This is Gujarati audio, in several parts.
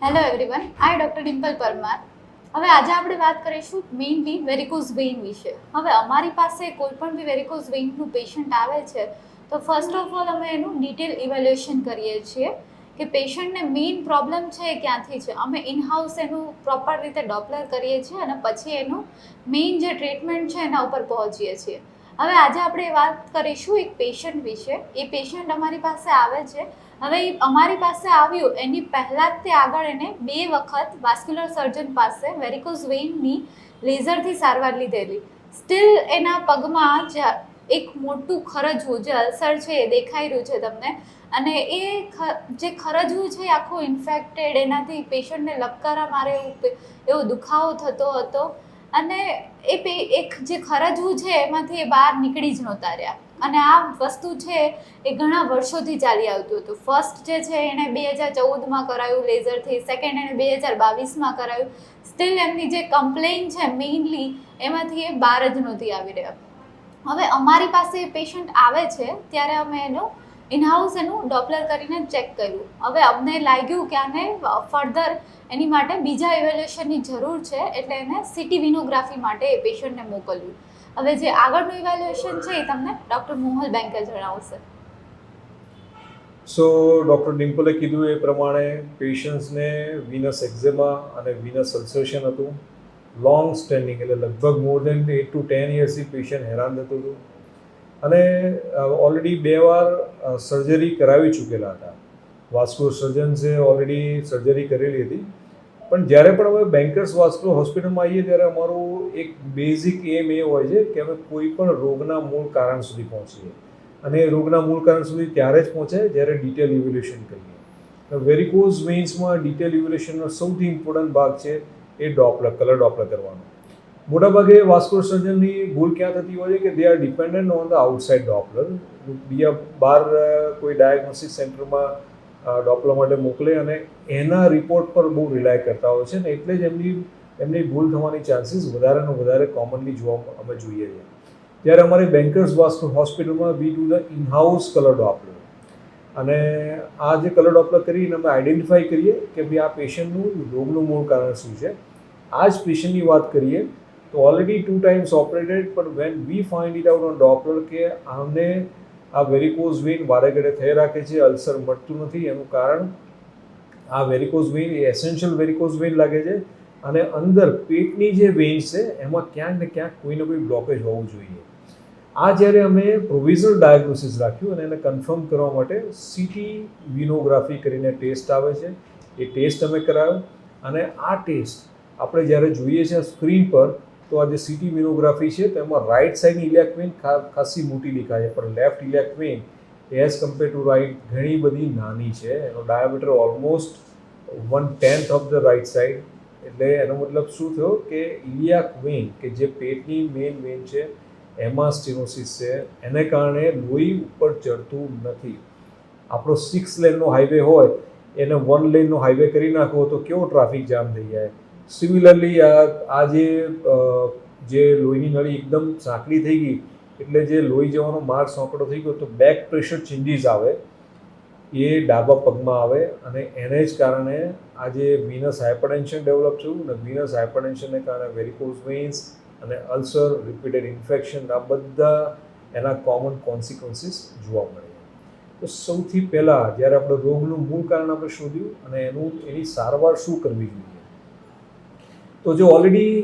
હેલો એવરીવન, આઈ ડૉક્ટર ડિમ્પલ પરમાર. હવે આજે આપણે વાત કરીશું મેઇનલી વેરિકોઝ વેઇન વિશે. હવે અમારી પાસે કોઈ પણ બી વેરિકોઝ વેઇનનું પેશન્ટ આવે છે તો ફર્સ્ટ ઓફ ઓલ અમે એનું ડિટેલ ઇવેલ્યુએશન કરીએ છીએ કે પેશન્ટને મેઇન પ્રોબ્લેમ છે એ ક્યાંથી છે. અમે ઇનહાઉસ એનું પ્રોપર રીતે ડોપલર કરીએ છીએ અને પછી એનું મેઇન જે ટ્રીટમેન્ટ છે એના ઉપર પહોંચીએ છીએ. હવે આજે આપણે વાત કરીશું એક પેશન્ટ વિશે. એ પેશન્ટ અમારી પાસે આવે છે. હવે એ અમારી પાસે આવ્યું એની પહેલાં જ તે આગળ એને 2 વખત વાસ્ક્યુલર સર્જન પાસે વેરિકોઝ વેઇનની લેઝરથી સારવાર લીધેલી. સ્ટીલ એના પગમાં જ એક મોટું ખરજવું જે અલ્સર છે એ દેખાઈ રહ્યું છે તમને. અને એ જે ખરજવું છે એ આખું ઇન્ફેક્ટેડ, એનાથી પેશન્ટને લપકારા મારે એવો દુખાવો થતો હતો. અને એક જે ખરજવું છે એમાંથી એ બહાર નીકળી જ નહોતા રહ્યા. અને આ વસ્તુ છે એ ઘણા વર્ષોથી ચાલી આવતું હતું. ફર્સ્ટ જે છે એણે 2014માં કરાયું લેઝરથી, સેકન્ડ એણે 2022માં કરાયું. સ્ટીલ એમની જે કમ્પ્લેઇન છે મેઇનલી એમાંથી એ બહાર જ નહોતી આવી રહ્યા. હવે અમારી પાસે પેશન્ટ આવે છે ત્યારે અમે એનું ઇનહાઉસ એનું ડોપલર કરીને ચેક કર્યું. હવે અમને લાગ્યું કે આને ફર્ધર એની માટે બીજા ઇવેલ્યુએશનની જરૂર છે, એટલે એને સિટી વિનોગ્રાફી માટે એ પેશન્ટને મોકલ્યું. હવે જે આગળનું ઇવેલ્યુએશન છે એ તમને ડૉક્ટર મોહલ બેંકે જણાવશે. સો ડૉક્ટર ડિમ્પલે કીધું એ પ્રમાણે પેશન્ટ્સને વિનસ એક્ઝેમા અને વિનસ અલ્સરેશન હતું. લોંગ સ્ટેન્ડિંગ, એટલે લગભગ મોર દેન 8 to 10 યર્સથી પેશન્ટ હેરાન થતું હતું અને ઓલરેડી 2 વાર સર્જરી કરાવી ચૂકેલા હતા. વાસ્ક્યુલર સર્જન્સે ઓલરેડી સર્જરી કરેલી હતી. પણ જ્યારે પણ અમે બેન્કર્સ વાસ્ક્યુલર હોસ્પિટલમાં આવીએ ત્યારે અમારું એક બેઝિક એમ એ હોય છે કે અમે કોઈ પણ રોગના મૂળ કારણ સુધી પહોંચીએ. અને એ રોગના મૂળ કારણ સુધી ત્યારે જ પહોંચે જ્યારે ડિટેલ ઇવેલ્યુએશન કરીએ. વેરિકોઝ વેઇન્સમાં ડિટેલ ઇવેલ્યુએશનનો સૌથી ઇમ્પોર્ટન્ટ ભાગ છે એ ડોપલર, કલર ડોપલર કરવાનો. મોટાભાગે વાસ્ક્યુલર સર્જનની ભૂલ ક્યાં થતી હોય છે કે they are dependent on the outside Doppler. બીજા બહાર કોઈ ડાયગ્નોસ્ટિક સેન્ટરમાં ડોપલર માટે મોકલે અને એના રિપોર્ટ પર બહુ રિલાય કરતા હોય છે ને એટલે જ એમની ભૂલ થવાની ચાન્સીસ વધારેને વધારે કોમનલી અમે જોઈએ છીએ. ત્યારે અમારે બેન્કર્સ વાસ્ક્યુલર હોસ્પિટલમાં we do the in-house colour Doppler. અને આ જે કલર ડોપલર કરીને અમે આઈડેન્ટિફાઈ કરીએ કે ભાઈ આ પેશન્ટનું રોગનું મૂળ કારણ શું છે. આ જ પેશન્ટની વાત કરીએ તો ઓલરેડી 2 times ઓપરેટેડ, પણ when we find it out on Doppler કે આમને આ વેરિકોઝ વેઇન વારે ઘડે થઈ રાખે છે, અલ્સર મટતું નથી. એનું કારણ આ વેરિકોઝ વેઇન એ એસેન્શિયલ વેરિકોઝ વેઇન લાગે છે અને અંદર પેટની જે વેઇન્સ છે એમાં ક્યાંક ને ક્યાંક કોઈ ને કોઈ બ્લોકેજ હોવું જોઈએ. આ જ્યારે અમે પ્રોવિઝનલ ડાયગ્નોસિસ રાખ્યું અને એને કન્ફર્મ કરવા માટે સિટી વિનોગ્રાફી કરીને ટેસ્ટ આવે છે, એ ટેસ્ટ અમે કરાવ્યો. અને આ ટેસ્ટ આપણે જ્યારે જોઈએ છીએ સ્ક્રીન પર તો આ જે સિટી વિનોગ્રાફી છે તેમાં રાઇટ સાઇડની ઇલિયાક વેઇન ખાસી મોટી દેખાય છે, પણ left iliac vein as compare to right ઘણી બધી નાની છે. એનો diameter almost 1/10 of the right side. એટલે એનો મતલબ શું થયો કે ઇલિયાક વેઇન કે જે પેટની મેઇન વેઇન છે એમાં સ્ટેનોસિસ છે. એને કારણે લોહી ઉપર ચડતું નથી. આપણો 6 લેનનો હાઈવે હોય એને 1 લેનનો હાઈવે કરી નાખવો તો કેવો ટ્રાફિક જામ થઈ જાય. સિમિલરલી આ જે લોહીની નળી એકદમ સાંકડી થઈ ગઈ એટલે જે લોહી જવાનો માર્ગ સાંકડો થઈ ગયો તો બેક પ્રેશર ચેન્જીસ આવે, એ ડાબા પગમાં આવે અને એને જ કારણે આ જે વિનસ હાઇપરટેન્શન ડેવલપ થયું અને વિનસ હાઇપરટેન્શનને કારણે વેરિકોઝ વેઇન્સ અને અલ્સર, રિપીટેડ ઇન્ફેક્શન, આ બધા એના કોમન કોન્સિક્વન્સીસ જોવા મળે. તો સૌથી પહેલાં જ્યારે આપણે રોગનું મૂળ કારણ આપણે શોધ્યું અને એની સારવાર શું કરવી જોઈએ. તો જો ઓલરેડી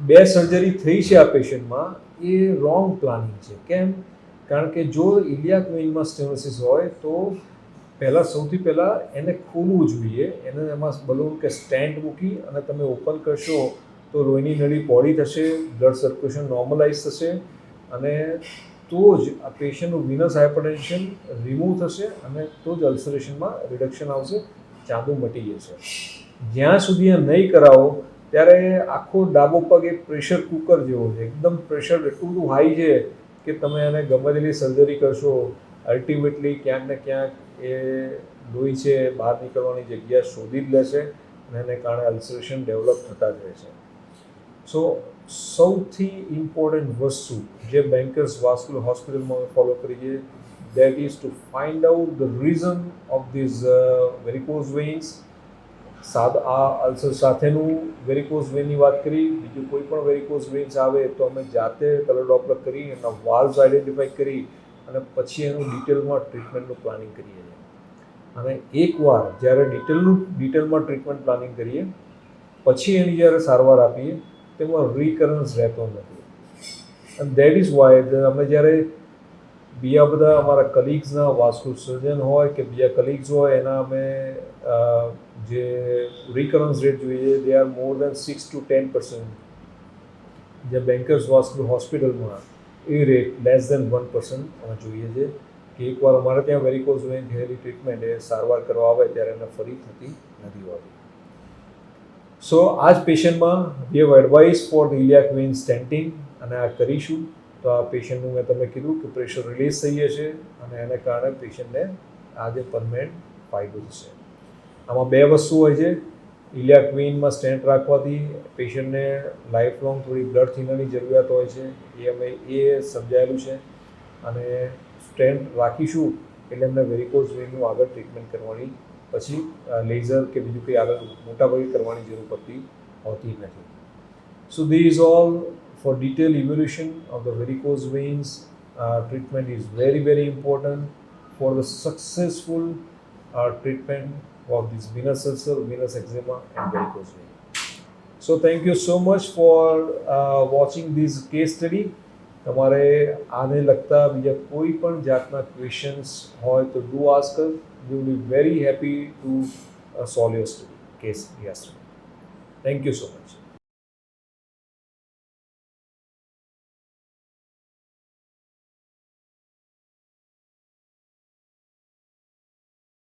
2 સર્જરી થઈ છે આ પેશન્ટમાં, એ રોંગ પ્લાનિંગ છે. કેમ? કારણ કે જો ઇલિયાક વેઇનમાં સ્ટેનોસિસ હોય તો સૌથી પહેલાં એને ખોલવું જોઈએ. એમાં બલૂન કે સ્ટેન્ટ મૂકી અને તમે ઓપન કરશો તો લોહીની નળી પહોળી થશે, બ્લડ સર્ક્યુલેશન નોર્મલાઇઝ થશે અને તો જ આ પેશન્ટનું વિનસ હાઇપરટેન્શન રિમૂવ થશે અને તો જ અલ્સરેશનમાં રિડક્શન આવશે, ચાંદુ મટી જશે. જ્યાં સુધી એ નહીં કરાવો ત્યારે આખો ડાબો પગ એક પ્રેશર કુકર જેવો છે. એકદમ પ્રેશર એટલું બધું હાઈ છે કે તમે એને ગમે તેટલી સર્જરી કરશો અલ્ટિમેટલી ક્યાંક ને ક્યાંક એ લોહી છે બહાર નીકળવાની જગ્યા શોધી જ લેશે અને એને કારણે અલ્સરેશન ડેવલપ થતા જ રહેશે. સો સૌથી ઇમ્પોર્ટન્ટ વસ્તુ જે બેન્કર્સ વાસ્ક્યુલર હોસ્પિટલમાં ફોલો કરીએ that is to find out the reason of these varicose veins, આ અલ્સર સાથેનું વેરિકોઝ વેનની વાત કરી. બીજું કોઈ પણ વેરિકોઝ વેન્સ આવે તો અમે જાતે કલર ડોપલર કરી એના વાલ્વ્સ આઈડેન્ટિફાઈ કરી અને પછી એનું ડિટેલમાં ટ્રીટમેન્ટનું પ્લાનિંગ કરીએ છીએ. અને એકવાર જ્યારે ડિટેલમાં ટ્રીટમેન્ટ પ્લાનિંગ કરીએ પછી એની જ્યારે સારવાર આપીએ તેમાં રિકરન્સ રહેતો નથી. એન્ડ દેટ ઇઝ વાય અમે જ્યારે બીજા બધા અમારા કલીગ્સના વાસ્કુલર સર્જન હોય કે બીજા કલીગ્સ હોય એના અમે જે રિકરન્સ રેટ જોઈએ they are more then 6 to 10%. જે બેન્કર્સ વાસ્કુલર હોસ્પિટલમાં એ રેટ લેસ દેન 1% અમે જોઈએ છે કે એકવાર અમારે ત્યાં વેરિકોઝ વેન થયેલી ટ્રીટમેન્ટ એ સારવાર કરવા આવે ત્યારે એને ફરી થતી નથી હોતી. સો આ જ પેશન્ટમાં we have advice for the iliac vein stenting અને આ કરીશું તો આ પેશન્ટનું મેં તમને કીધું કે પ્રેશર રિલીઝ થઈ જશે અને એને કારણે પેશન્ટને આજે પરમેનન્ટ ફાયદો થશે. આમાં બે વસ્તુ હોય છે. ઇલિયાક વેઇનમાં સ્ટેન્ટ રાખવાથી પેશન્ટને લાઈફ લોંગ થોડી બ્લડ થિનરની જરૂરિયાત હોય છે એ અમે સમજાયેલું છે અને સ્ટેન્ટ રાખીશું એટલે એમને વેરિકોઝ વેઇનનું આગળ ટ્રીટમેન્ટ કરવાની પછી લેઝર કે બીજું કંઈ આગળ મોટાભાગે કરવાની જરૂર પડતી હોતી નથી. સો this all for detailed evaluation of the varicose veins treatment is very very important for the successful treatment of this venous ulcer, venous eczema and varicose vein. So thank you so much for watching this case study. તમારે આને લગતા બીજા કોઈ પણ જાતના ક્વેશ્ચન્સ હોય તો do ask us. We will be very happy to solve your case yes. Thank you so much.